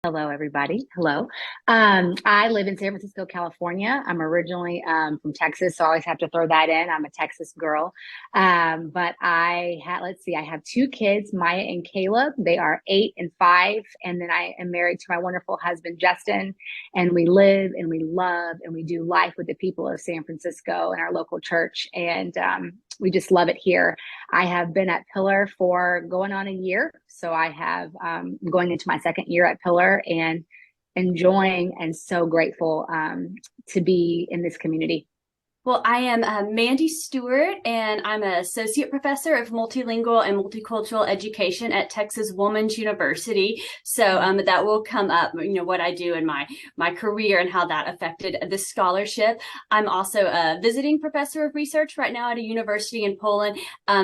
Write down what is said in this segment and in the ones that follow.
Hello, everybody. Hello. I live in San Francisco, California. I'm originally from Texas, so I always have to throw that in. I'm a Texas girl. But let's see, I have two kids, Maya and Caleb. They are 8 and 5. And then I am married to my wonderful husband, Justin. And we live and we love and we do life with the people of San Francisco and our local church. And we just love it here. I have been at Pillar for going on a year. So I have going into my second year at Pillar and enjoying and so grateful to be in this community. Well, I am Mandy Stewart, and I'm an associate professor of multilingual and multicultural education at Texas Woman's University. So that will come up, what I do in my career and how that affected the scholarship. I'm also a visiting professor of research right now at a university in Poland,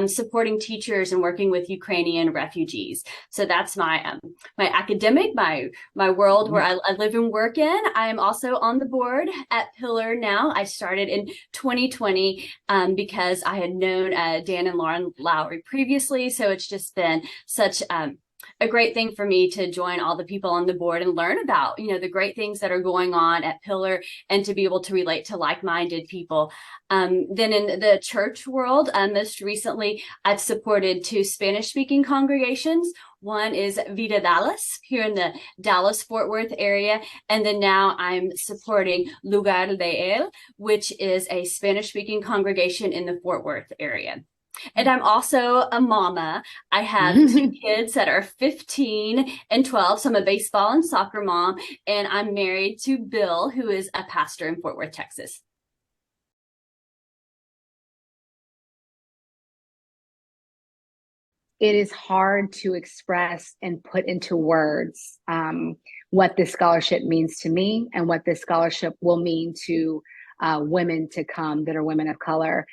supporting teachers and working with Ukrainian refugees. So that's my academic, my world where I live and work in. I am also on the board at Pillar now. I started in 2020 because I had known Dan and Lauren Lowry previously. So it's just been such a great thing for me to join all the people on the board and learn about, the great things that are going on at Pillar and to be able to relate to like-minded people. Then in the church world, most recently, I've supported two Spanish-speaking congregations. One is Vida Dallas here in the Dallas-Fort Worth area. And then now I'm supporting Lugar de Él, which is a Spanish-speaking congregation in the Fort Worth area. And I'm also a mama. I have two kids that are 15 and 12. So I'm a baseball and soccer mom. And I'm married to Bill, who is a pastor in Fort Worth, Texas. It is hard to express and put into words what this scholarship means to me and what this scholarship will mean to women to come that are women of color.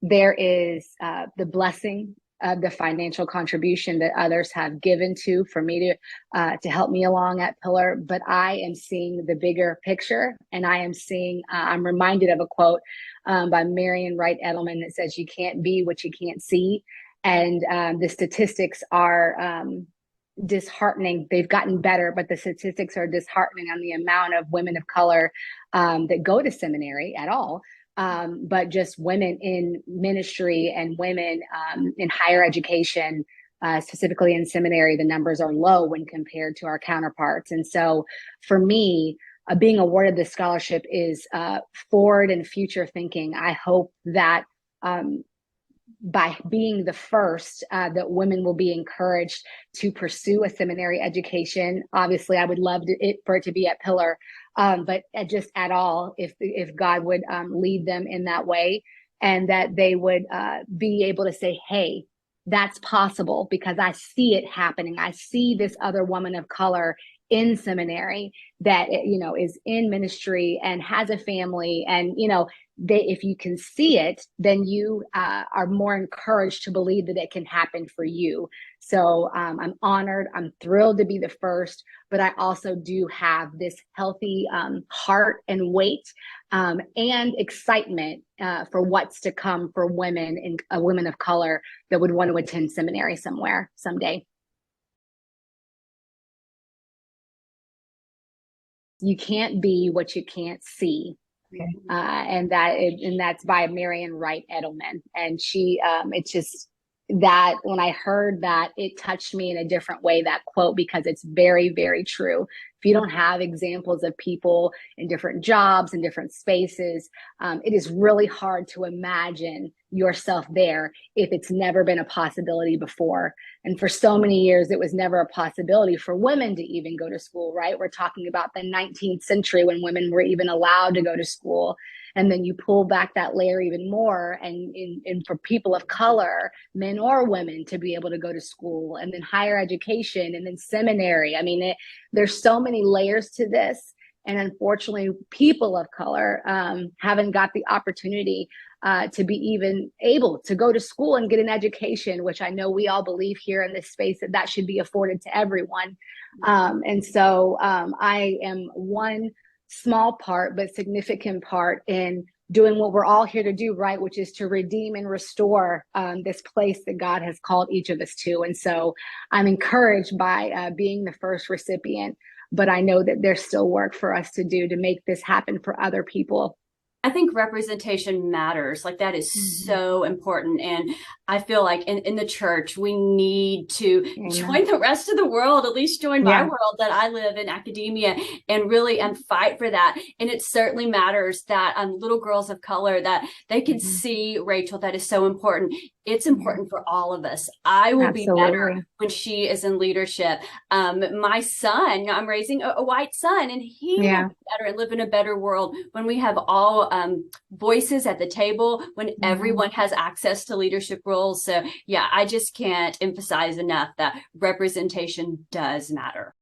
There is the blessing of the financial contribution that others have given for me to help me along at Pillar, but I am seeing the bigger picture, and I'm reminded of a quote by Marian Wright Edelman that says, "You can't be what you can't see." And the statistics are disheartening. They've gotten better, but the statistics are disheartening on the amount of women of color that go to seminary at all. But just women in ministry and women in higher education, specifically in seminary, the numbers are low when compared to our counterparts. And so for me, being awarded this scholarship is forward and future thinking. I hope that by being the first, that women will be encouraged to pursue a seminary education. Obviously, I would love for it to be at Pillar, but just at all, if God would lead them in that way, and that they would be able to say, "Hey, that's possible," because I see it happening. I see this other woman of color in seminary that is in ministry and has a family, and if you can see it, then you are more encouraged to believe that it can happen for you. So I'm honored. I'm thrilled to be the first, but I also do have this healthy heart and weight and excitement for what's to come for women and women of color that would want to attend seminary somewhere someday. You can't be what you can't see. And that's by Marian Wright Edelman. And it's just that when I heard that, it touched me in a different way, that quote, because it's very, very true. If you don't have examples of people in different jobs and different spaces, it is really hard to imagine yourself there if it's never been a possibility before. And for so many years, it was never a possibility for women to even go to school, right? We're talking about the 19th century when women were even allowed to go to school. And then you pull back that layer even more, and for people of color, men or women, to be able to go to school, and then higher education, and then seminary. I mean, there's so many layers to this. And unfortunately, people of color haven't got the opportunity to be even able to go to school and get an education, which I know we all believe here in this space that should be afforded to everyone. And so I am one small part, but significant part in doing what we're all here to do, right? Which is to redeem and restore this place that God has called each of us to. And so I'm encouraged by being the first recipient, but I know that there's still work for us to do to make this happen for other people. I think representation matters. Like that is so important. And I feel like in the church, we need to join the rest of the world, at least join my world that I live in, academia, and really fight for that. And it certainly matters that little girls of color, that they can see, Rachael, that is so important. It's important for all of us. I will be better when she is in leadership. My son, I'm raising a white son, and he will be better and live in a better world when we have all voices at the table, when everyone has access to leadership roles. So yeah, I just can't emphasize enough that representation does matter.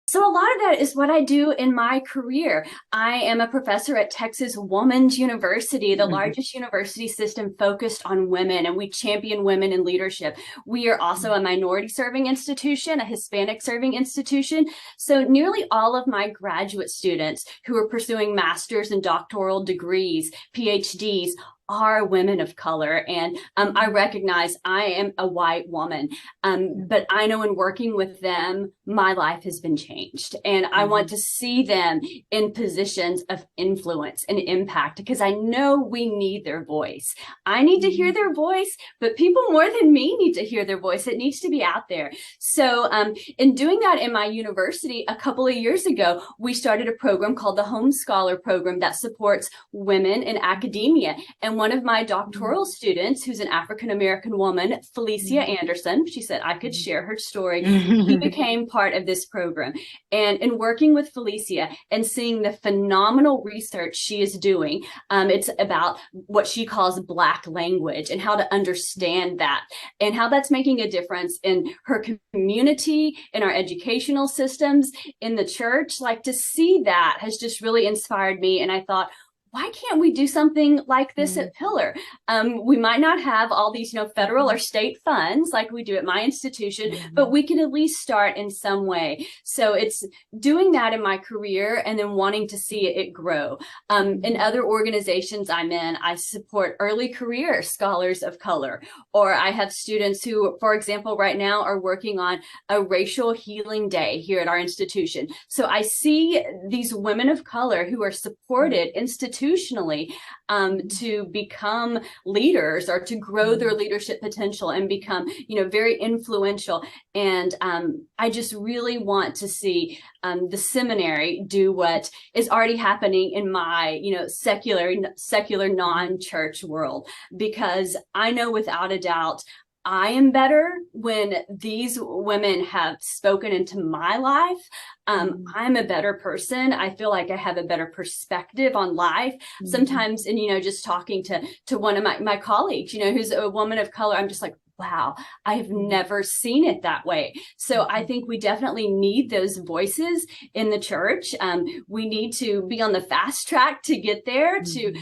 So a lot of that is what I do in my career. I am a professor at Texas Woman's University, the largest university system focused on women, and we champion women in leadership. We are also a minority serving institution, a Hispanic serving institution. So nearly all of my graduate students who are pursuing master's and doctoral degrees, PhDs, are women of color. And I recognize I am a white woman, but I know in working with them, my life has been changed. And I want to see them in positions of influence and impact, because I know we need their voice. I need to hear their voice, but people more than me need to hear their voice. It needs to be out there. So in doing that in my university, a couple of years ago, we started a program called the Home Scholar Program that supports women in academia. And one of my doctoral students, who's an African-American woman, Felicia Anderson, she said I could share her story. She became part of this program. And in working with Felicia and seeing the phenomenal research she is doing, it's about what she calls Black language and how to understand that and how that's making a difference in her community, in our educational systems, in the church. Like, to see that has just really inspired me. And I thought, why can't we do something like this at Pillar? We might not have all these, federal or state funds like we do at my institution, but we can at least start in some way. So it's doing that in my career and then wanting to see it grow. In other organizations I'm in, I support early career scholars of color, or I have students who, for example, right now are working on a racial healing day here at our institution. So I see these women of color who are supported institutionally to become leaders or to grow their leadership potential and become, very influential. And I just really want to see the seminary do what is already happening in my, secular non-church world, because I know without a doubt I am better when these women have spoken into my life. I'm a better person. I feel like I have a better perspective on life. Sometimes, and, just talking to one of my colleagues, who's a woman of color, I'm just like, wow, I have never seen it that way. So I think we definitely need those voices in the church. We need to be on the fast track to get there, to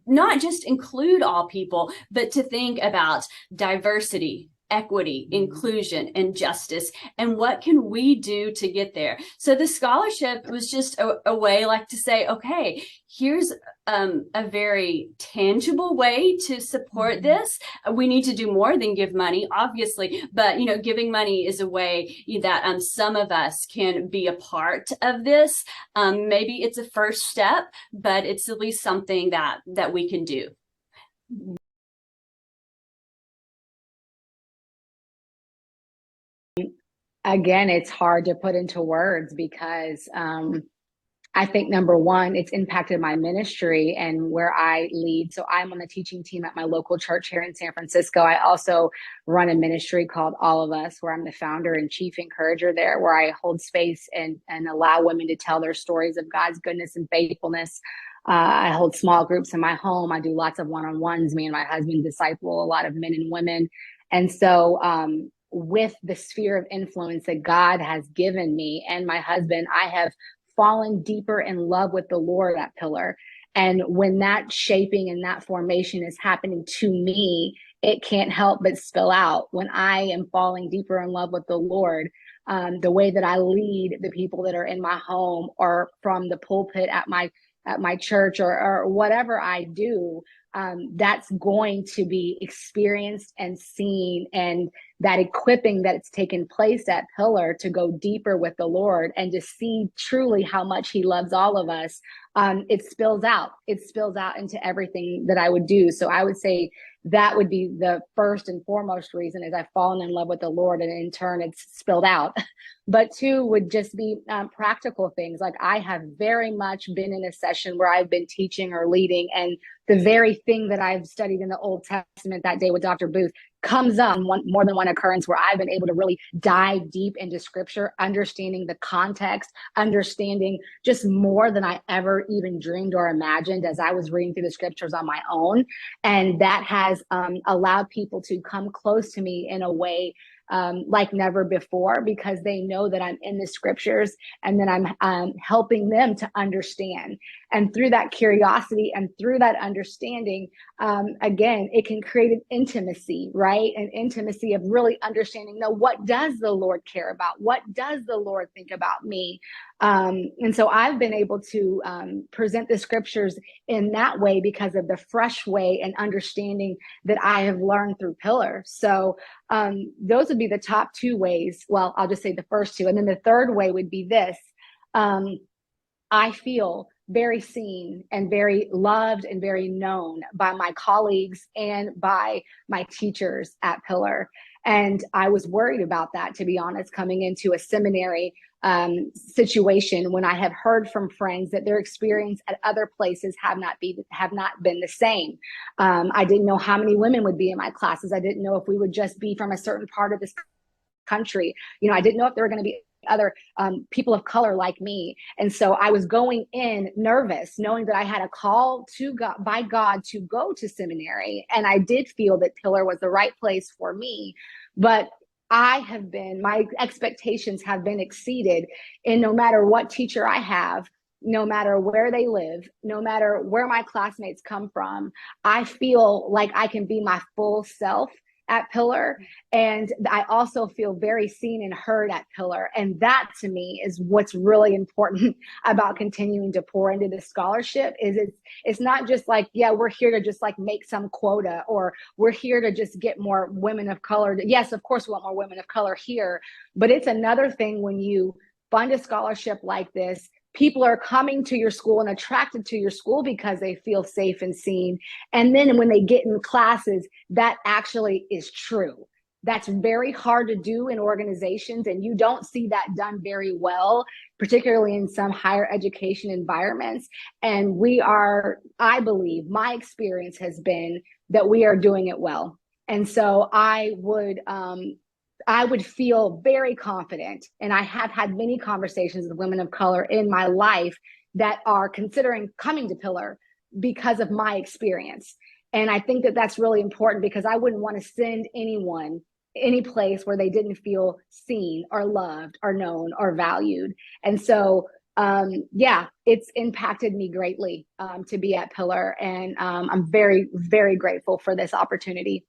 not just include all people, but to think about diversity, equity, inclusion, and justice, and what can we do to get there? So the scholarship was just a way, like, to say, okay, here's a very tangible way to support this. We need to do more than give money, obviously, but giving money is a way that some of us can be a part of this. Maybe it's a first step, but it's at least something that we can do. Again, it's hard to put into words because I think, number one, it's impacted my ministry and where I lead. So I'm on the teaching team at my local church here in San Francisco. I also run a ministry called All of Us, where I'm the founder and chief encourager there, where I hold space and allow women to tell their stories of God's goodness and faithfulness. I hold small groups in my home. I do lots of one-on-ones. Me and my husband disciple a lot of men and women. And so with the sphere of influence that God has given me and my husband, I have fallen deeper in love with the Lord at Pillar. And when that shaping and that formation is happening to me, it can't help but spill out. When I am falling deeper in love with the Lord, the way that I lead the people that are in my home or from the pulpit at my church or whatever I do, that's going to be experienced and seen, and that equipping that's taken place at Pillar to go deeper with the Lord and to see truly how much he loves all of us. It spills out into everything that I would do. So I would say that would be the first and foremost reason, is I've fallen in love with the Lord, and in turn it's spilled out. But two would just be practical things. Like I have very much been in a session where I've been teaching or leading, and the very thing that I've studied in the Old Testament that day with Dr. Booth comes up more than one occurrence where I've been able to really dive deep into scripture, understanding the context, understanding just more than I ever even dreamed or imagined as I was reading through the scriptures on my own. And that has allowed people to come close to me in a way like never before, because they know that I'm in the scriptures and that I'm helping them to understand. And through that curiosity and through that understanding, again, it can create an intimacy, right? An intimacy of really understanding, no, what does the Lord care about? What does the Lord think about me? And so I've been able to present the scriptures in that way because of the fresh way and understanding that I have learned through Pillar. So those would be the top two ways. Well, I'll just say the first two. And then the third way would be this. I feel very seen and very loved and very known by my colleagues and by my teachers at Pillar. And I was worried about that, to be honest, coming into a seminary situation when I have heard from friends that their experience at other places have not been the same. I didn't know how many women would be in my classes. I didn't know if we would just be from a certain part of this country. I didn't know if there were going to be other people of color like me. And so I was going in nervous, knowing that I had a call by God to go to seminary. And I did feel that Pillar was the right place for me. But my expectations have been exceeded. And no matter what teacher I have, no matter where they live, no matter where my classmates come from, I feel like I can be my full self at Pillar. And I also feel very seen and heard at Pillar. And that to me is what's really important about continuing to pour into this scholarship. Is it's not just like, yeah, we're here to just like make some quota, or we're here to just get more women of color. Yes, of course we want more women of color here, but it's another thing when you fund a scholarship like this. People are coming to your school and attracted to your school because they feel safe and seen. And then when they get in classes, that actually is true. That's very hard to do in organizations, and you don't see that done very well, particularly in some higher education environments. And I believe my experience has been that we are doing it well. And so I would feel very confident, and I have had many conversations with women of color in my life that are considering coming to Pillar because of my experience. And I think that that's really important, because I wouldn't want to send anyone any place where they didn't feel seen or loved or known or valued. And so it's impacted me greatly to be at Pillar, and I'm very, very grateful for this opportunity.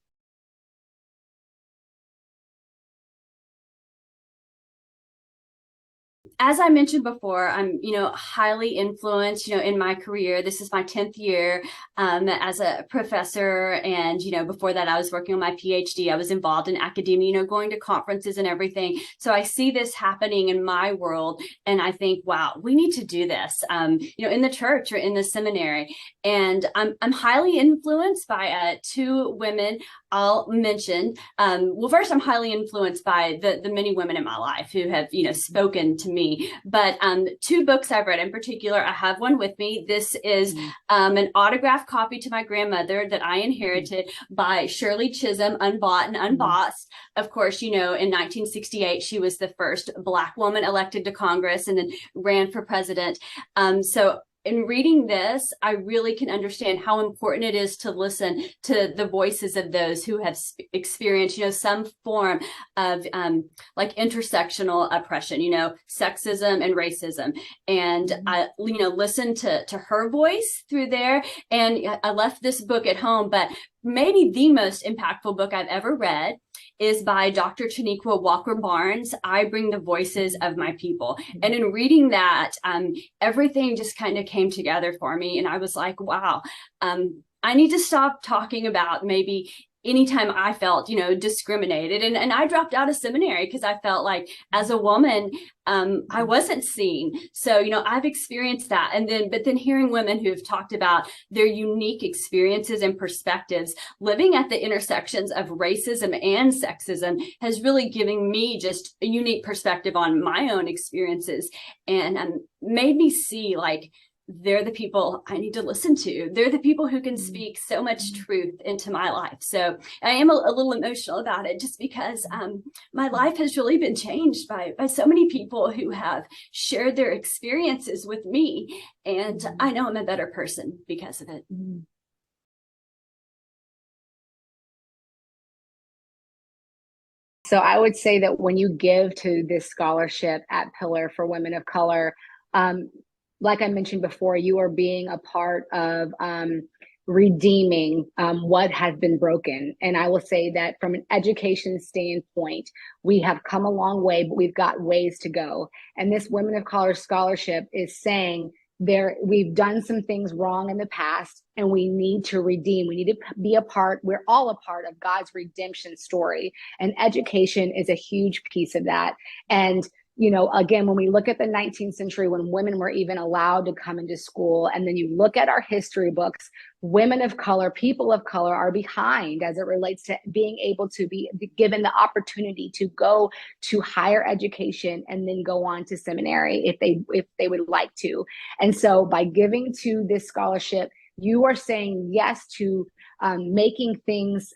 As I mentioned before, I'm, highly influenced, in my career. This is my 10th year as a professor. And, before that, I was working on my PhD. I was involved in academia, going to conferences and everything. So I see this happening in my world. And I think, wow, we need to do this, in the church or in the seminary. And I'm highly influenced by two women I'll mention. Well, first, I'm highly influenced by the many women in my life who have, spoken to me. But two books I've read in particular, I have one with me. This is an autographed copy to my grandmother that I inherited by Shirley Chisholm, Unbought and Unbossed. Of course, in 1968, she was the first Black woman elected to Congress and then ran for president. So in reading this, I really can understand how important it is to listen to the voices of those who have experienced, some form of like intersectional oppression, sexism and racism. And I, listen to her voice through there. And I left this book at home, but maybe the most impactful book I've ever read is by Dr. Taniqua Walker-Barnes, I Bring the Voices of My People. And in reading that, everything just kind of came together for me. And I was like, wow, I need to stop talking about maybe anytime I felt, discriminated. And I dropped out of seminary because I felt like as a woman, I wasn't seen. So, I've experienced that. But then hearing women who have talked about their unique experiences and perspectives, living at the intersections of racism and sexism has really given me just a unique perspective on my own experiences and made me see like, they're the people I need to listen to. They're the people who can speak so much truth into my life. So I am a little emotional about it just because my life has really been changed by so many people who have shared their experiences with me. And I know I'm a better person because of it. So I would say that when you give to this scholarship at Pillar for women of color, like I mentioned before, you are being a part of redeeming what has been broken. And I will say that from an education standpoint, we have come a long way, but we've got ways to go. And this Women of Color Scholarship is saying we've done some things wrong in the past and we need to redeem. We need to be a part. We're all a part of God's redemption story. And education is a huge piece of that. And again, when we look at the 19th century, when women were even allowed to come into school, and then you look at our history books, women of color, people of color are behind as it relates to being able to be given the opportunity to go to higher education and then go on to seminary if they would like to. And so by giving to this scholarship, you are saying yes to making things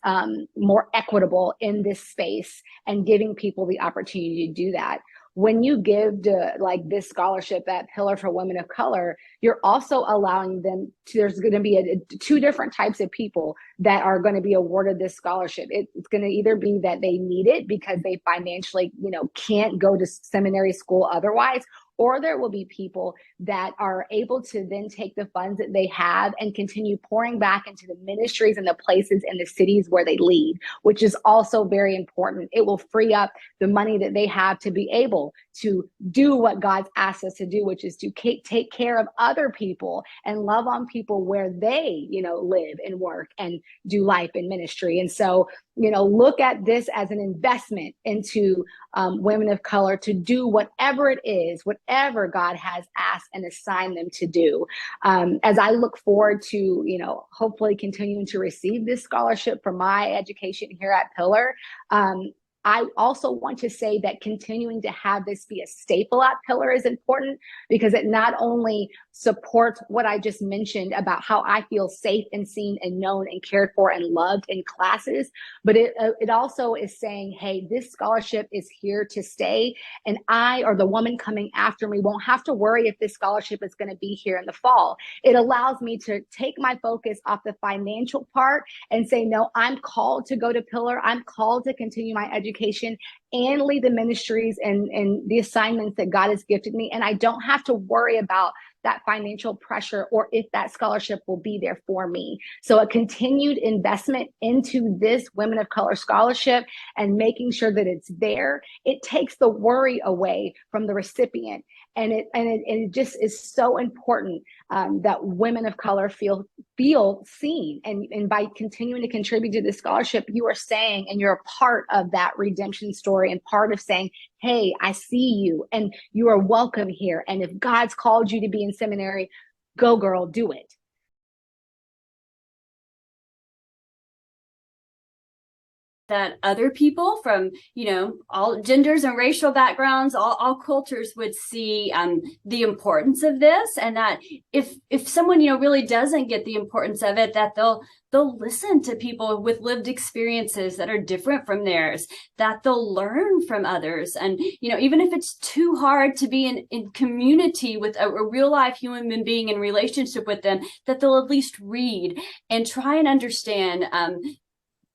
more equitable in this space and giving people the opportunity to do that. When you give to like this scholarship at Pillar for Women of Color, you're also allowing them to, there's going to be two different types of people that are going to be awarded this scholarship. It's going to either be that they need it because they financially, can't go to seminary school otherwise, or there will be people that are able to then take the funds that they have and continue pouring back into the ministries and the places and the cities where they lead, which is also very important. It will free up the money that they have to be able to do what God's asked us to do, which is to take care of other people and love on people where they, live and work and do life and ministry. And so, look at this as an investment into women of color to do whatever it is, whatever God has asked and assigned them to do. As I look forward to, hopefully continuing to receive this scholarship for my education here at Pillar, I also want to say that continuing to have this be a staple at Pillar is important because it not only supports what I just mentioned about how I feel safe and seen and known and cared for and loved in classes, but it also is saying, hey, this scholarship is here to stay, and I or the woman coming after me won't have to worry if this scholarship is going to be here in the fall. It allows me to take my focus off the financial part and say, no, I'm called to go to Pillar. I'm called to continue my education and lead the ministries and the assignments that God has gifted me. And I don't have to worry about that financial pressure or if that scholarship will be there for me. So a continued investment into this Women of Color scholarship and making sure that it's there, it takes the worry away from the recipient. And it just is so important that women of color feel seen. And by continuing to contribute to this scholarship, you are saying, and you're a part of that redemption story and part of saying, hey, I see you and you are welcome here. And if God's called you to be in seminary, go girl, do it. That other people from, all genders and racial backgrounds, all cultures would see the importance of this, and that if someone, really doesn't get the importance of it, that they'll listen to people with lived experiences that are different from theirs, that they'll learn from others. And, even if it's too hard to be in community with a real life human being in relationship with them, that they'll at least read and try and understand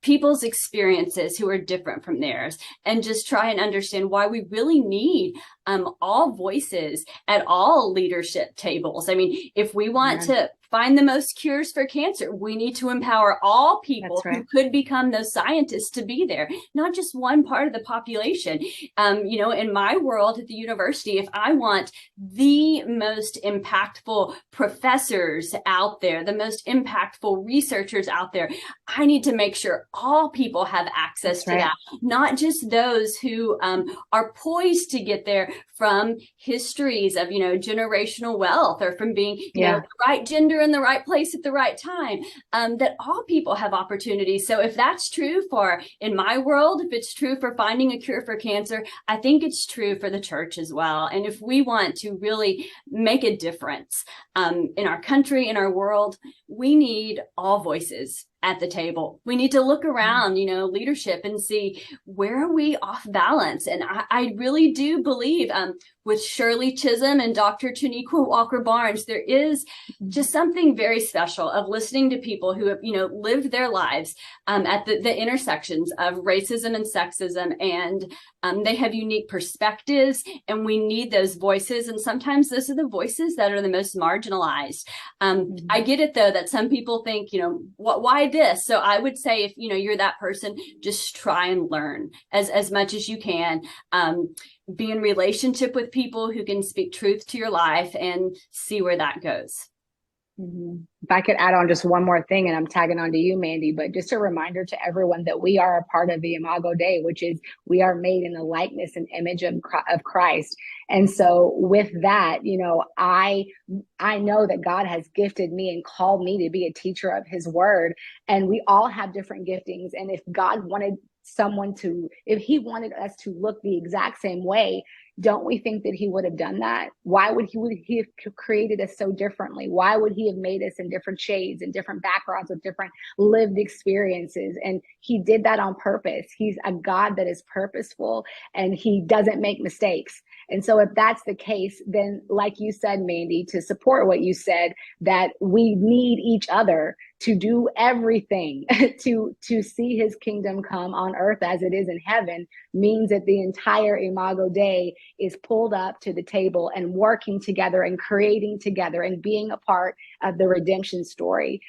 people's experiences who are different from theirs, and just try and understand why we really need all voices at all leadership tables. I mean, if we want to find the most cures for cancer. We need to empower all people That's right. who could become those scientists to be there, not just one part of the population. You know, in my world at the university, if I want the most impactful professors out there, the most impactful researchers out there, I need to make sure all people have access to that, not just those who are poised to get there from histories of, you know, generational wealth, or from being, you know, the right gender in the right place at the right time, that all people have opportunities. So if that's true for, in my world, if it's true for finding a cure for cancer, I think it's true for the church as well. And if we want to really make a difference in our country, in our world, we need all voices at the table. We need to look around, you know, leadership, and see where are we off balance. And I really do believe with Shirley Chisholm and Dr. Tuniqua Walker-Barnes, there is just something very special of listening to people who have, you know, lived their lives at the intersections of racism and sexism, and they have unique perspectives, and we need those voices. And sometimes those are the voices that are the most marginalized. I get it, though, that some people think, you know, why this? So I would say, if, you know, you're that person, just try and learn as much as you can. Be in relationship with people who can speak truth to your life, and see where that goes. If I could add on just one more thing, and I'm tagging on to you, Mandy, but just a reminder to everyone that we are a part of the Imago Dei, which is we are made in the likeness and image of Christ. And so with that, you know, I know that God has gifted me and called me to be a teacher of his word, and we all have different giftings. And if God wanted if he wanted us to look the exact same way, don't we think that he would have done that? Why would he have created us so differently? Why would he have made us in different shades and different backgrounds with different lived experiences? And he did that on purpose. He's a God that is purposeful, and he doesn't make mistakes. And so if that's the case, then like you said, Mandy, to support what you said, that we need each other to do everything to see his kingdom come on earth as it is in heaven, means that the entire Imago Dei is pulled up to the table and working together and creating together and being a part of the redemption story.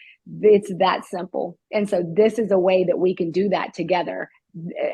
It's that simple. And so this is a way that we can do that together.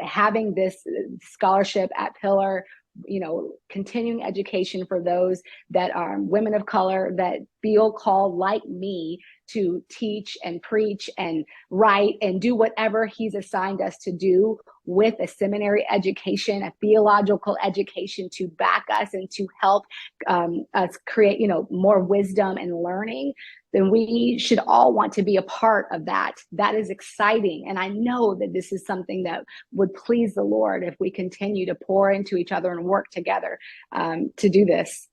Having this scholarship at Pillar, you know, continuing education for those that are women of color that feel called, like me, to teach and preach and write and do whatever he's assigned us to do, with a seminary education, a theological education to back us and to help us create, you know, more wisdom and learning, then we should all want to be a part of that. That is exciting. And I know that this is something that would please the Lord if we continue to pour into each other and work together to do this.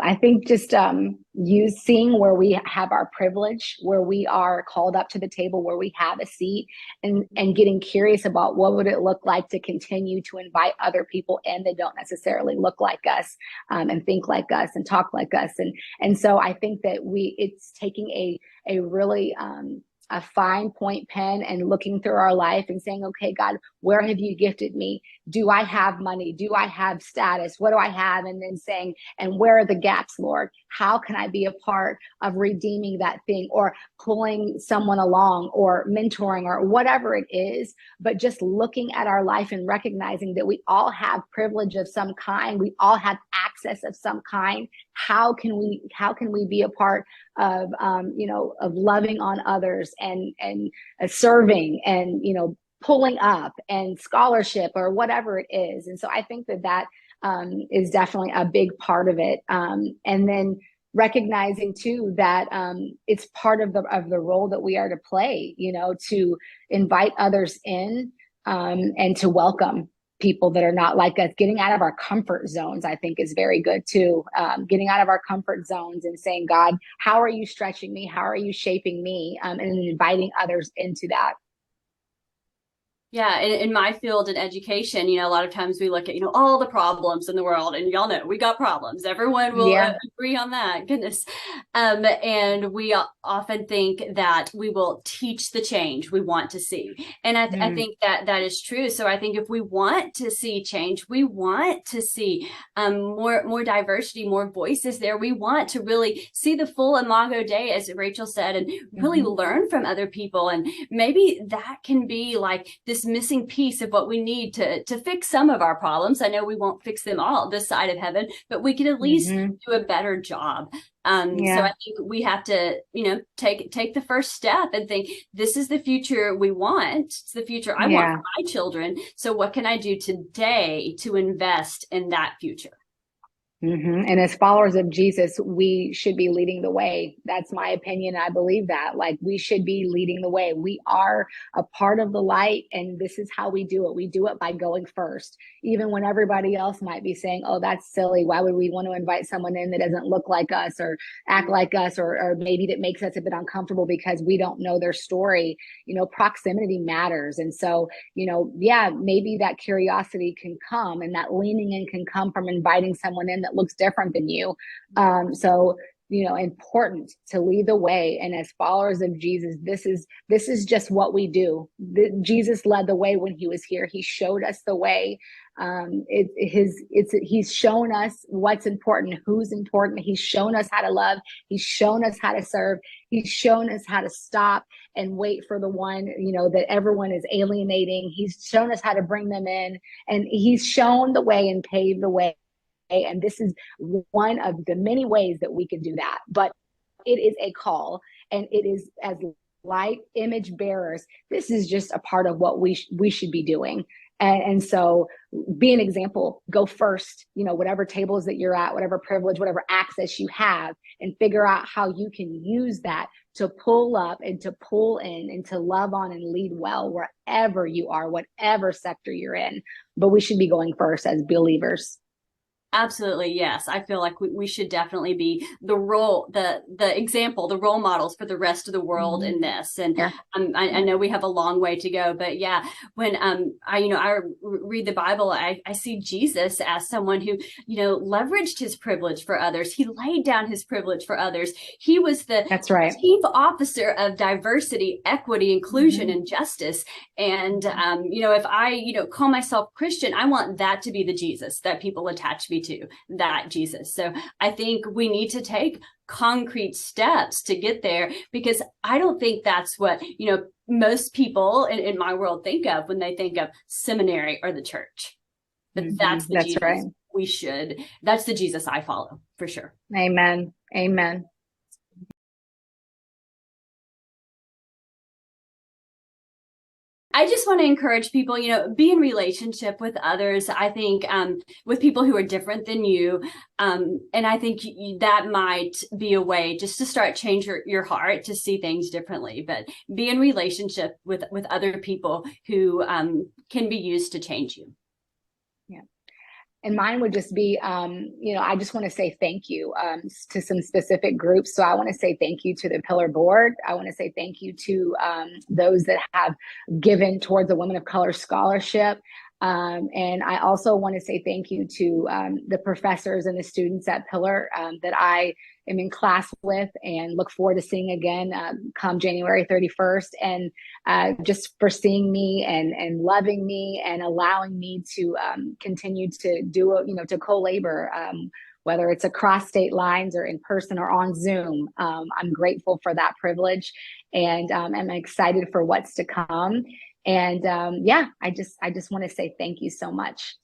I think just seeing where we have our privilege, where we are called up to the table, where we have a seat, and getting curious about what would it look like to continue to invite other people in that don't necessarily look like us, and think like us and talk like us. And so I think that it's taking a really a fine point pen and looking through our life and saying, okay, God, where have you gifted me? Do I have money? Do I have status? What do I have? And then saying, and where are the gaps, Lord? How can I be a part of redeeming that thing, or pulling someone along, or mentoring, or whatever it is? But just looking at our life and recognizing that we all have privilege of some kind. We all have access of some kind. How can we be a part of, of loving on others and serving and, pulling up and scholarship or whatever it is. And so I think that is definitely a big part of it. And then recognizing too that it's part of the role that we are to play, to invite others in and to welcome people that are not like us. Getting out of our comfort zones, I think, is very good too. Getting out of our comfort zones and saying, God, how are you stretching me? How are you shaping me? And inviting others into that. Yeah, in my field in education, a lot of times we look at, all the problems in the world, and y'all know we got problems. Everyone will Yeah. agree on that. Goodness. And we often think that we will teach the change we want to see. And I think that that is true. So I think if we want to see change, we want to see more diversity, more voices there. We want to really see the full imago Dei, as Rachael said, and really learn from other people. And maybe that can be like this missing piece of what we need to fix some of our problems. I know we won't fix them all this side of heaven, but we can at least do a better job. So I think we have to, take the first step and think, this is the future we want. It's the future I want for my children. So what can I do today to invest in that future? And as followers of Jesus, we should be leading the way. That's my opinion. I believe that. Like, we should be leading the way. We are a part of the light, and this is how we do it. We do it by going first, even when everybody else might be saying, oh, that's silly. Why would we want to invite someone in that doesn't look like us or act like us, or maybe that makes us a bit uncomfortable because we don't know their story. Proximity matters. And so, maybe that curiosity can come, and that leaning in can come from inviting someone in that looks different than you. So important to lead the way. And as followers of Jesus, this is just what we do. Jesus led the way when he was here. He showed us the way. He's shown us what's important, who's important. He's shown us how to love. He's shown us how to serve. He's shown us how to stop and wait for the one, that everyone is alienating. He's shown us how to bring them in, and he's shown the way and paved the way. And this is one of the many ways that we can do that. But it is a call, and it is, as light image bearers, this is just a part of what we should be doing. And so be an example, go first, whatever tables that you're at, whatever privilege, whatever access you have, and figure out how you can use that to pull up and to pull in and to love on and lead well wherever you are, whatever sector you're in. But we should be going first as believers. Absolutely, yes. I feel like we should definitely be the example, the role models for the rest of the world in this. And I know we have a long way to go, but when I read the Bible, I see Jesus as someone who leveraged his privilege for others. He laid down his privilege for others. He was the chief officer of diversity, equity, inclusion, and justice. And if I call myself Christian, I want that to be the Jesus that people attach me to, that Jesus. So I think we need to take concrete steps to get there, because I don't think that's what most people in my world think of when they think of seminary or the church. But that's the Jesus that's the Jesus I follow, for sure. Amen. I just want to encourage people, be in relationship with others. I think with people who are different than you. And I think that might be a way just to start change your heart to see things differently. But be in relationship with other people who can be used to change you. And mine would just be, I just want to say thank you to some specific groups. So I want to say thank you to the Pillar Board. I want to say thank you to those that have given towards the Women of Color Scholarship. And I also want to say thank you to the professors and the students at Pillar that I am in class with and look forward to seeing again come January 31st. And just for seeing me and loving me and allowing me to continue to do, to co-labor, whether it's across state lines or in person or on Zoom. I'm grateful for that privilege, and I'm excited for what's to come. And I just want to say thank you so much.